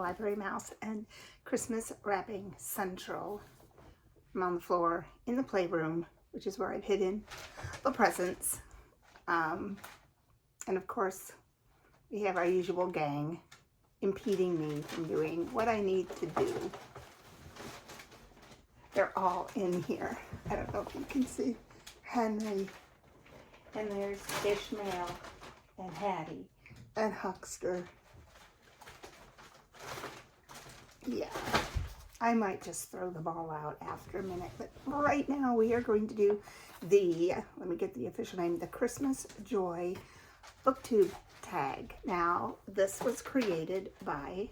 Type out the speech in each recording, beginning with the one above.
Library Mouse and Christmas Wrapping Central. I'm on the floor in the playroom, which is where I've hidden the presents. And of course, we have our usual gang impeding me from doing what I need to do. They're all in here. I don't know if you can see Henry, and there's Ishmael and Hattie and Huckster. Yeah, I might just throw the ball out after a minute, but right now we are going to do the, let me get the official name, the Christmas Joy Booktube Tag. Now, this was created by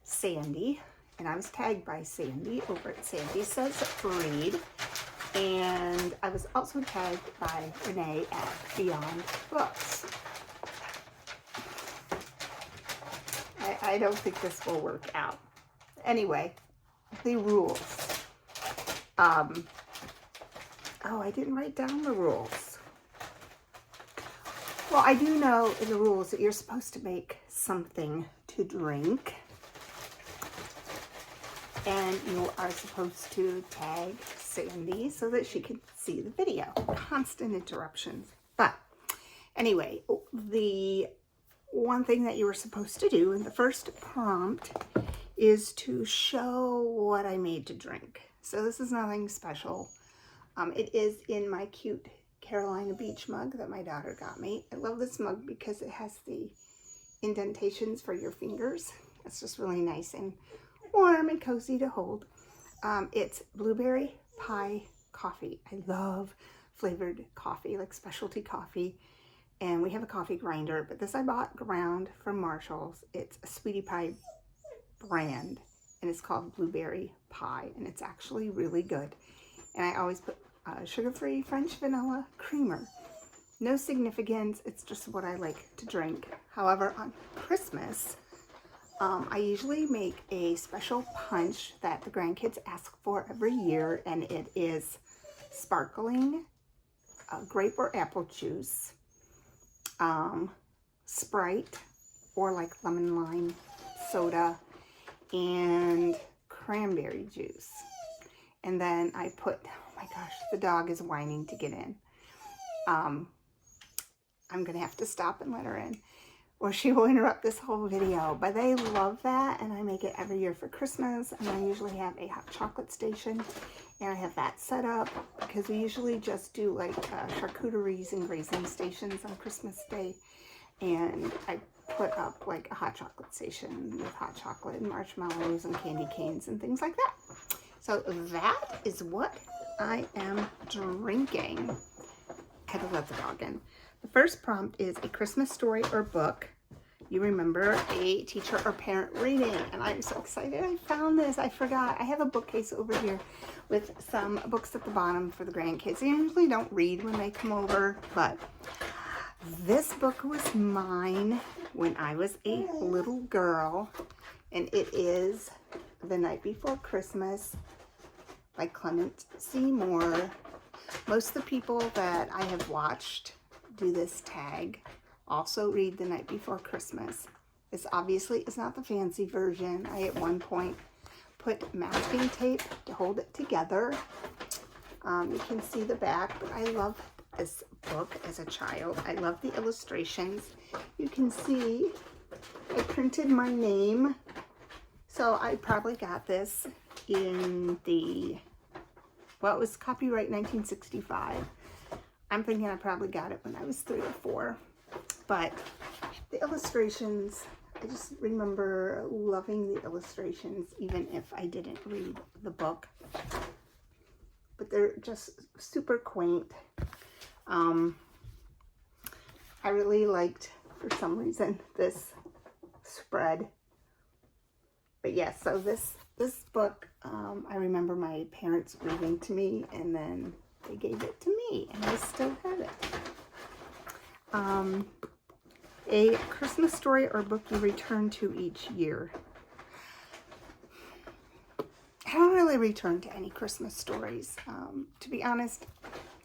Sandy, and I was tagged by Sandy over at Sandy Says Read, and I was also tagged by Reney at Beyond Books. I don't think this will work out. Anyway, the rules. Oh, I didn't write down the rules. Well, I do know in the rules that you're supposed to make something to drink. And you are supposed to tag Sandy so that she can see the video. Constant interruptions. But anyway, the one thing that you were supposed to do in the first prompt is to show what I made to drink. So this is nothing special. It is in my cute Carolina Beach mug that my daughter got me. I love this mug because it has the indentations for your fingers. It's just really nice and warm and cozy to hold. It's blueberry pie coffee. I love flavored coffee, like specialty coffee. And we have a coffee grinder, but this I bought ground from Marshall's. It's a Sweetie Pie brand, and it's called Blueberry Pie, and it's actually really good. And I always put sugar-free French vanilla creamer. No significance, it's just what I like to drink. However, on Christmas, I usually make a special punch that the grandkids ask for every year, and it is sparkling grape or apple juice, Sprite, or like lemon lime soda, and cranberry juice. And then I put, oh my gosh, the dog is whining to get in. I'm gonna have to stop and let her in, or she will interrupt this whole video. But they love that, and I make it every year for Christmas. And I usually have a hot chocolate station, and I have that set up because we usually just do like charcuteries and grazing stations on Christmas Day. And I put up like a hot chocolate station with hot chocolate and marshmallows and candy canes and things like that. So that is what I am drinking. I had to let the dog in. The first prompt is a Christmas story or book you remember a teacher or parent reading. And I'm so excited I found this. I forgot. I have a bookcase over here with some books at the bottom for the grandkids. They usually don't read when they come over, but this book was mine when I was a little girl, and it is The Night Before Christmas by Clement Seymour. Most of the people that I have watched do this tag also read The Night Before Christmas. This obviously is not the fancy version. I at one point put masking tape to hold it together. You can see the back, but I love this book as a child. I love the illustrations. You can see I printed my name. So I probably got this in the, well, it was copyright 1965. I'm thinking I probably got it when I was 3 or 4. But the illustrations, I just remember loving the illustrations, even if I didn't read the book. But they're just super quaint. I really liked, for some reason, this spread. But yes, so this book, I remember my parents reading to me, and then they gave it to me, and I still have it. A Christmas story or book you return to each year. I don't really return to any Christmas stories. To be honest,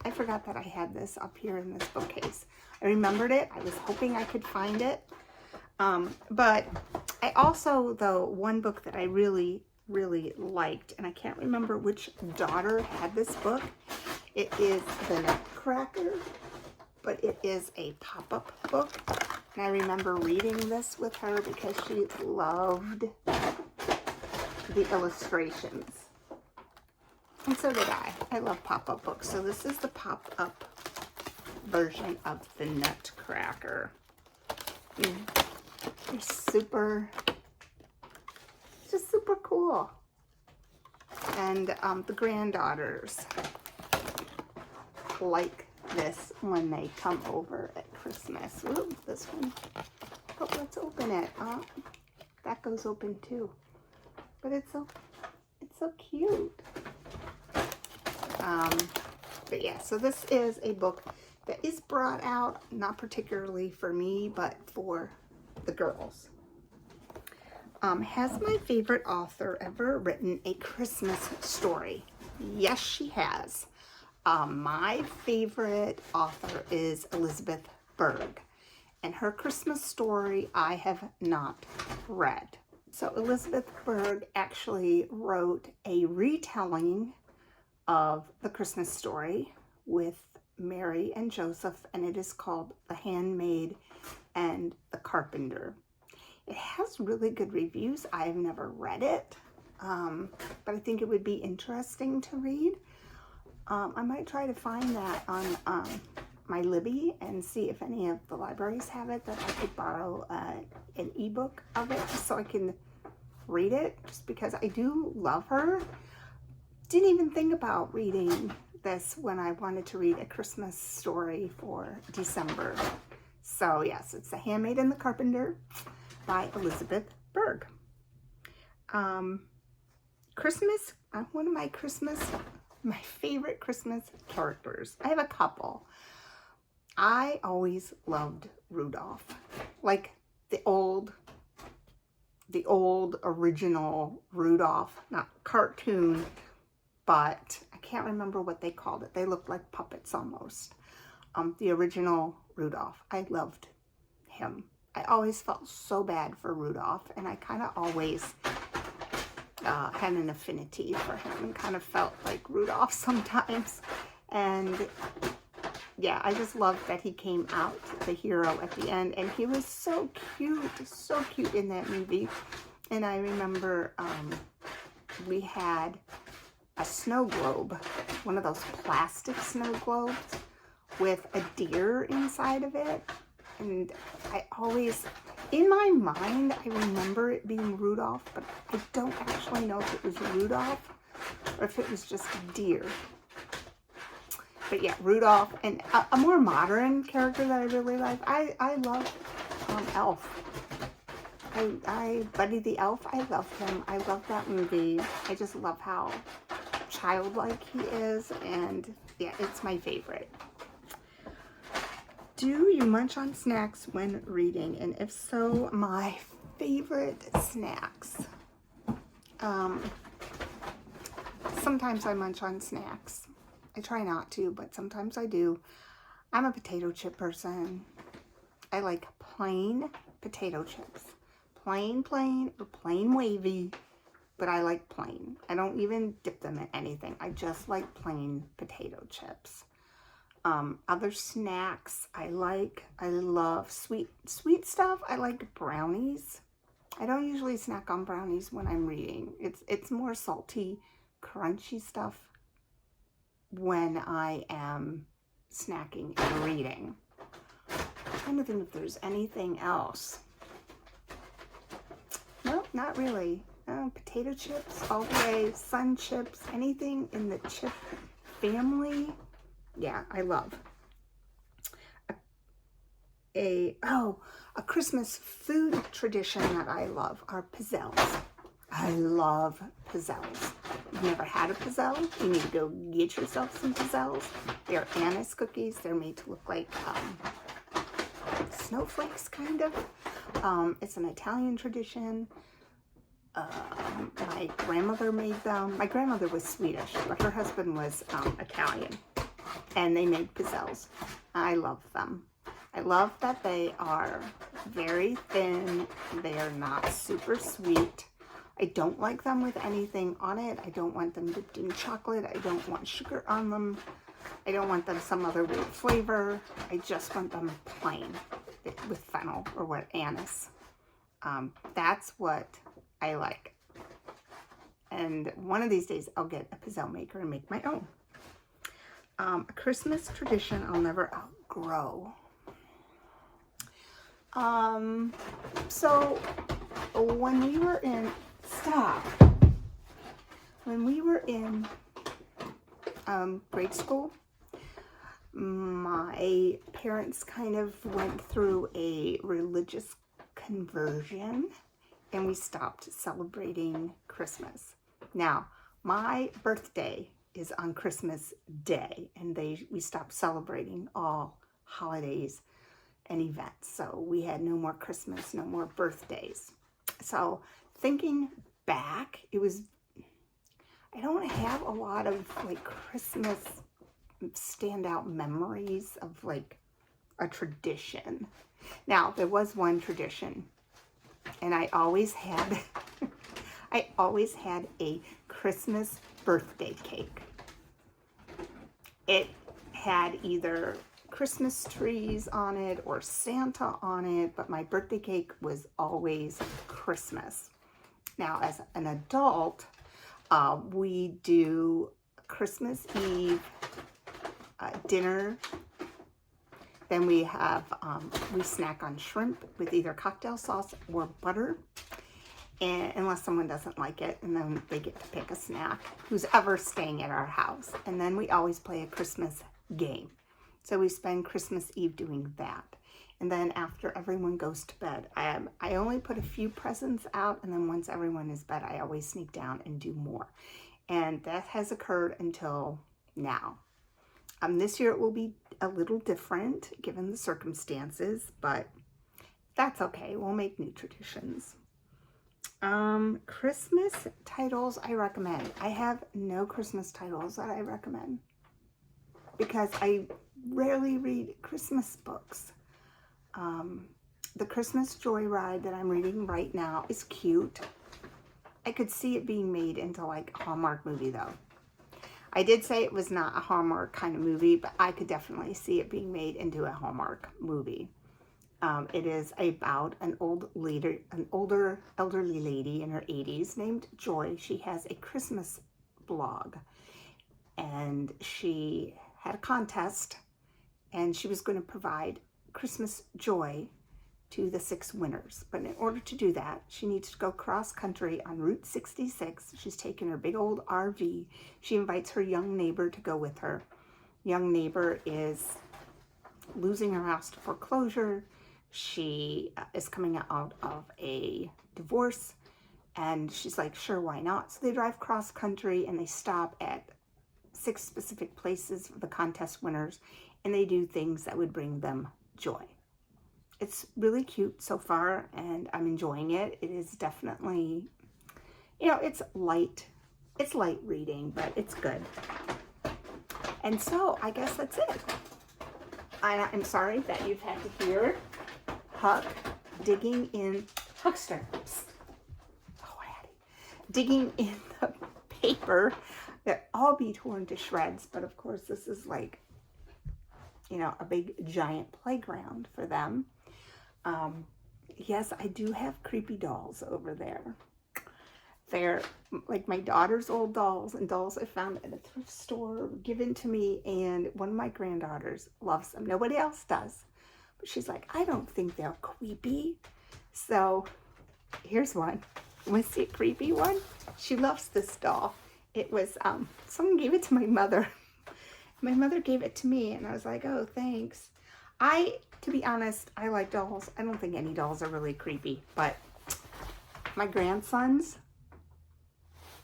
I forgot that I had this up here in this bookcase. I remembered it. I was hoping I could find it. But I also, though, one book that I really, really liked, and I can't remember which daughter had this book. It is the Nutcracker, but it is a pop-up book. And I remember reading this with her because she loved the illustrations. And so did I. I love pop-up books. So this is the pop-up version of the Nutcracker. They're super, just super cool. And the granddaughters like this when they come over at Christmas. Ooh, this one. Oh, let's open it. That goes open too. But it's so cute. But yeah, so this is a book that is brought out, not particularly for me, but for the girls. Has my favorite author ever written a Christmas story? Yes, she has. My favorite author is Elizabeth Berg, and her Christmas story I have not read. So Elizabeth Berg actually wrote a retelling of the Christmas story with Mary and Joseph, and it is called The Handmaid and the Carpenter. It has really good reviews. I have never read it, but I think it would be interesting to read. I might try to find that on my Libby and see if any of the libraries have it, that I could borrow an ebook of it just so I can read it, just because I do love her. Didn't even think about reading this when I wanted to read a Christmas story for December. So yes, it's The Handmaid and the Carpenter by Elizabeth Berg. Christmas, one of my favorite Christmas characters. I have a couple. I always loved Rudolph, like the old original Rudolph, not cartoon, but I can't remember what they called it. They looked like puppets almost. The original Rudolph. I loved him. I always felt so bad for Rudolph, and I kind of always had an affinity for him and kind of felt like Rudolph sometimes. And yeah, I just loved that he came out the hero at the end, and he was so cute in that movie. And I remember we had a snow globe, one of those plastic snow globes with a deer inside of it. And I always, in my mind, I remember it being Rudolph, but I don't actually know if it was Rudolph or if it was just a deer. But yeah, Rudolph. And a more modern character that I really like, I love Elf. Buddy the Elf, I love him. I love that movie. I just love how childlike he is, and yeah, it's my favorite. Do you munch on snacks when reading? And if so, my favorite snacks. Sometimes I munch on snacks. I try not to, but sometimes I do. I'm a potato chip person. I like plain potato chips. Plain or plain wavy, but I like plain. I don't even dip them in anything. I just like plain potato chips. Other snacks I love sweet stuff. I like brownies. I don't usually snack on brownies when I'm reading. It's more salty, crunchy stuff when I am snacking and reading. I'm trying to think if there's anything else. No, not really. Potato chips all the way, sun chips, anything in the chip family. Yeah, I love. A Christmas food tradition that I love are pizzelles. I love pizzelles. You've never had a pizzelle? You need to go get yourself some pizzelles. They're anise cookies. They're made to look like snowflakes, kind of. It's an Italian tradition. My grandmother made them. My grandmother was Swedish, but her husband was Italian. And they made pizzelles. I love them. I love that they are very thin. They are not super sweet. I don't like them with anything on it. I don't want them dipped in chocolate. I don't want sugar on them. I don't want them some other weird flavor. I just want them plain with fennel or what, anise. That's what I like. And one of these days I'll get a pizzelle maker and make my own. A Christmas tradition I'll never outgrow. So when we were in, when we were in grade school, my parents kind of went through a religious conversion and we stopped celebrating Christmas. Now, my birthday is on Christmas Day, and we stopped celebrating all holidays and events. So we had no more Christmas, no more birthdays. So thinking back, I don't have a lot of like Christmas standout memories of like a tradition. Now, there was one tradition, and I always had a Christmas birthday cake. It had either Christmas trees on it or Santa on it, but my birthday cake was always Christmas. Now, as an adult, we do Christmas Eve dinner. Then we have, we snack on shrimp with either cocktail sauce or butter. And unless someone doesn't like it, and then they get to pick a snack, who's ever staying at our house. And then we always play a Christmas game. So we spend Christmas Eve doing that. And then after everyone goes to bed, I only put a few presents out, and then once everyone is bed, I always sneak down and do more. And that has occurred until now. This year it will be a little different given the circumstances, but that's okay. We'll make new traditions. Christmas titles I recommend. I have no Christmas titles that I recommend because I rarely read Christmas books. The Christmas Joy Ride that I'm reading right now is cute. I could see it being made into like a Hallmark movie though. I did say it was not a Hallmark kind of movie, but I could definitely see it being made into a Hallmark movie. It is about an older elderly lady in her 80s named Joy. She has a Christmas blog, and she had a contest, and she was going to provide Christmas joy to the 6 winners. But in order to do that, she needs to go cross country on Route 66. She's taken her big old RV. She invites her young neighbor to go with her. Young neighbor is losing her house to foreclosure. She is coming out of a divorce, and she's like, sure, why not? So they drive cross country, and they stop at 6 specific places for the contest winners, and they do things that would bring them joy. It's really cute so far, and I'm enjoying it. It is definitely, it's light reading, but it's good. And so I guess that's it. I'm sorry that you've had to hear Huck digging in, Huckster, digging in the paper that all be torn to shreds. But of course, this is like, a big giant playground for them. Yes, I do have creepy dolls over there. They're like my daughter's old dolls and dolls I found at a thrift store given to me, and one of my granddaughters loves them. Nobody else does. But she's like, I don't think they're creepy. So here's one. You want to see a creepy one? She loves this doll. It was, someone gave it to my mother. My mother gave it to me, and I was like, oh, thanks. To be honest, I like dolls. I don't think any dolls are really creepy, but my grandsons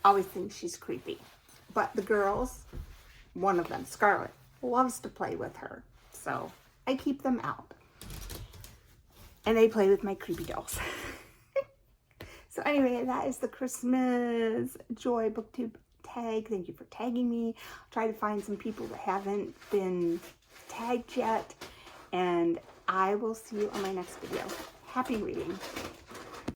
always think she's creepy. But the girls, one of them, Scarlett, loves to play with her. So I keep them out. And they play with my creepy dolls. So anyway, that is the Christmas Joy Booktube Tag. Thank you for tagging me. I'll try to find some people that haven't been tagged yet. And I will see you on my next video. Happy reading.